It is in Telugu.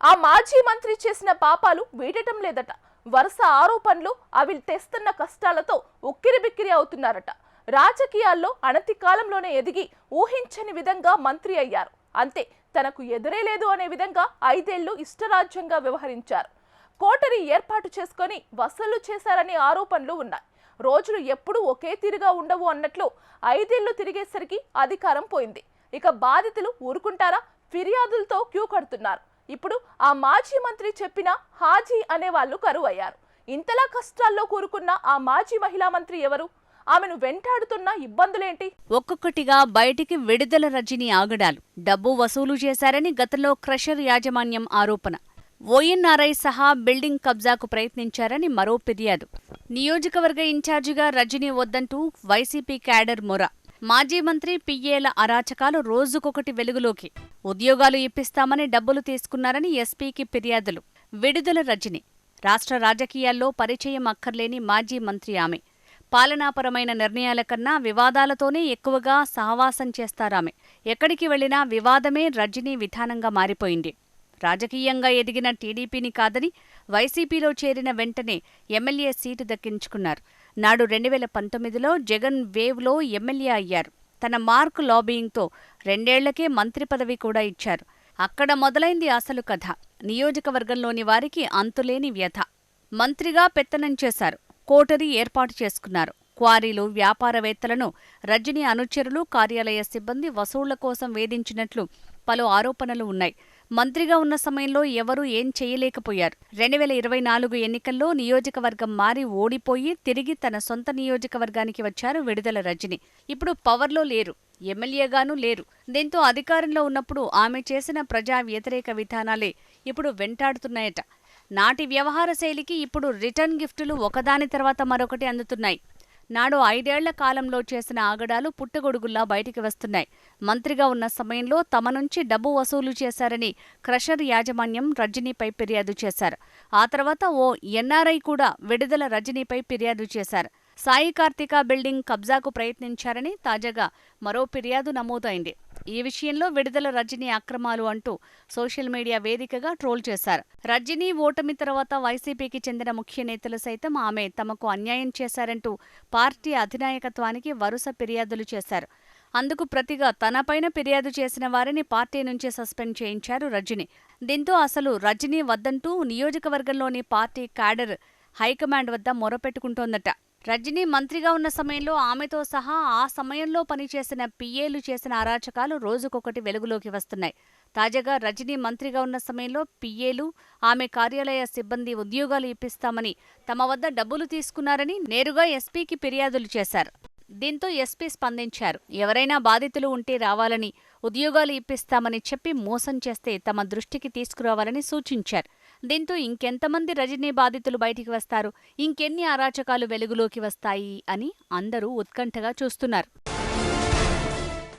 ఆ మాజీ మంత్రి చేసిన పాపాలు వీడటం లేదట. వరుస ఆరోపణలు అవి తెస్తున్న కష్టాలతో ఉక్కిరిబిక్కిరి అవుతున్నారట. రాజకీయాల్లో అనతి కాలంలోనే ఎదిగి ఊహించని విధంగా మంత్రి అయ్యారు. అంతే, తనకు ఎదురే లేదు అనే విధంగా 5 ఏళ్లు ఇష్టరాజ్యంగా వ్యవహరించారు. కోటరీ ఏర్పాటు చేసుకొని వసూలు చేశారనే ఆరోపణలు ఉన్నాయి. రోజులు ఎప్పుడూ ఒకే తీరుగా ఉండవు అన్నట్లు 5 ఏళ్లు తిరిగేసరికి అధికారం పోయింది. ఇక బాధితులు ఊరుకుంటారా? ఫిర్యాదులతో క్యూ కడుతున్నారు. ఇప్పుడు ఆ మాజీ మంత్రి చెప్పిన హాజీ అనే వాళ్ళు కరువు అయ్యారు. ఇంతలా కష్టాల్లో కూరుకున్న ఆ మాజీ మహిళా మంత్రి ఎవరు? ఆమెను వెంటాడుతున్న ఇబ్బందులేంటి? ఒక్కొక్కటిగా బయటికి విడుదల రజనీ ఆగడాలు. డబ్బు వసూలు చేశారని గతంలో క్రషర్ యాజమాన్యం ఆరోపణ. ఓఎన్ఆర్ఐ సహా బిల్డింగ్ కబ్జాకు ప్రయత్నించారని మరో ఫిర్యాదు. నియోజకవర్గ ఇన్ఛార్జిగా రజనీ వద్దంటూ వైసీపీ క్యాడర్ మొర. మాజీ మంత్రి పిఏల అరాచకాలు రోజుకొకటి వెలుగులోకి. ఉద్యోగాలు ఇప్పిస్తామని డబ్బులు తీసుకున్నారని ఎస్పీకి ఫిర్యాదులు. విడుదల రజనీ రాష్ట్ర రాజకీయాల్లో పరిచయం అక్కర్లేని మాజీ మంత్రి ఆమె. పాలనాపరమైన నిర్ణయాల కన్నా వివాదాలతోనే ఎక్కువగా సహవాసం చేస్తారామె. ఎక్కడికి వెళ్లినా వివాదమే రజనీ విధానంగా మారిపోయింది. రాజకీయంగా ఎదిగిన టీడీపీని కాదని వైసీపీలో చేరిన వెంటనే ఎమ్మెల్యే సీటు దక్కించుకున్నారు. నాడు 2019లో జగన్ వేవ్లో ఎమ్మెల్యే అయ్యారు. తన మార్క్ లాబియింగ్తో 2 ఏళ్లకే మంత్రి పదవి కూడా ఇచ్చారు. అక్కడ మొదలైంది అసలు కథ. నియోజకవర్గంలోని వారికి అంతులేని వ్యథ. మంత్రిగా పెత్తనం చేశారు. కోటరీ ఏర్పాటు చేసుకున్నారు. క్వారీలు, వ్యాపారవేత్తలను రజనీ అనుచరులు, కార్యాలయ సిబ్బంది వసూళ్ల కోసం వేధించినట్లు పలు ఆరోపణలు ఉన్నాయి. మంత్రిగా ఉన్న సమయంలో ఎవరూ ఏం చేయలేకపోయారు. 2024 ఎన్నికల్లో నియోజకవర్గం మారి ఓడిపోయి తిరిగి తన సొంత నియోజకవర్గానికి వచ్చారు విడుదల రజనీ. ఇప్పుడు పవర్లో లేరు, ఎమ్మెల్యేగానూ లేరు. దీంతో అధికారంలో ఉన్నప్పుడు ఆమె చేసిన ప్రజా వ్యతిరేక విధానాలే ఇప్పుడు వెంటాడుతున్నాయట. నాటి వ్యవహార శైలికి ఇప్పుడు రిటర్న్ గిఫ్టులు ఒకదాని తర్వాత మరొకటి అందుతున్నాయి. నాడు 5 ఏళ్ల కాలంలో చేసిన ఆగడాలు పుట్టగొడుగుల్లా బయటికి వస్తున్నాయి. మంత్రిగా ఉన్న సమయంలో తమ నుంచి డబ్బు వసూలు చేశారని క్రషర్ యాజమాన్యం రజనీపై ఫిర్యాదు చేశారు. ఆ తర్వాత ఓ ఎన్ఆర్ఐ కూడా విడుదల రజనీపై ఫిర్యాదు చేశారు. సాయి కార్తిక బిల్డింగ్ కబ్జాకు ప్రయత్నించారని తాజాగా మరో ఫిర్యాదు నమోదైంది. ఈ విషయంలో విడుదల రజనీ అక్రమాలు అంటూ సోషల్ మీడియా వేదికగా ట్రోల్ చేశారు. రజనీ ఓటమి తర్వాత వైసీపీకి చెందిన ముఖ్య నేతలు సైతం ఆమె తమకు అన్యాయం చేశారంటూ పార్టీ అధినాయకత్వానికి వరుస ఫిర్యాదులు చేశారు. అందుకు ప్రతిగా తనపైన ఫిర్యాదు చేసిన వారిని పార్టీ నుంచి సస్పెండ్ చేయించారు రజనీ. దీంతో అసలు రజనీ వద్దంటూ నియోజకవర్గంలోని పార్టీ క్యాడర్ హైకమాండ్ వద్ద మొరపెట్టుకుంటోందట. రజనీ మంత్రిగా ఉన్న సమయంలో ఆమెతో సహా ఆ సమయంలో పనిచేసిన పిఏలు చేసిన అరాచకాలు రోజుకొకటి వెలుగులోకి వస్తున్నాయి. తాజాగా రజనీ మంత్రిగా ఉన్న సమయంలో పిఏలు, ఆమె కార్యాలయ సిబ్బంది ఉద్యోగాలు ఇప్పిస్తామని తమ వద్ద డబ్బులు తీసుకున్నారని నేరుగా ఎస్పీకి ఫిర్యాదులు చేశారు. దీంతో ఎస్పీ స్పందించారు. ఎవరైనా బాధితులు ఉంటే రావాలని, ఉద్యోగాలు ఇప్పిస్తామని చెప్పి మోసం చేస్తే తమ దృష్టికి తీసుకురావాలని సూచించారు. దీంతో ఇంకెంతమంది రజనీ బాధితులు బయటికి వస్తారు, ఇంకెన్ని అరాచకాలు వెలుగులోకి వస్తాయి అని అందరూ ఉత్కంఠగా చూస్తున్నారు.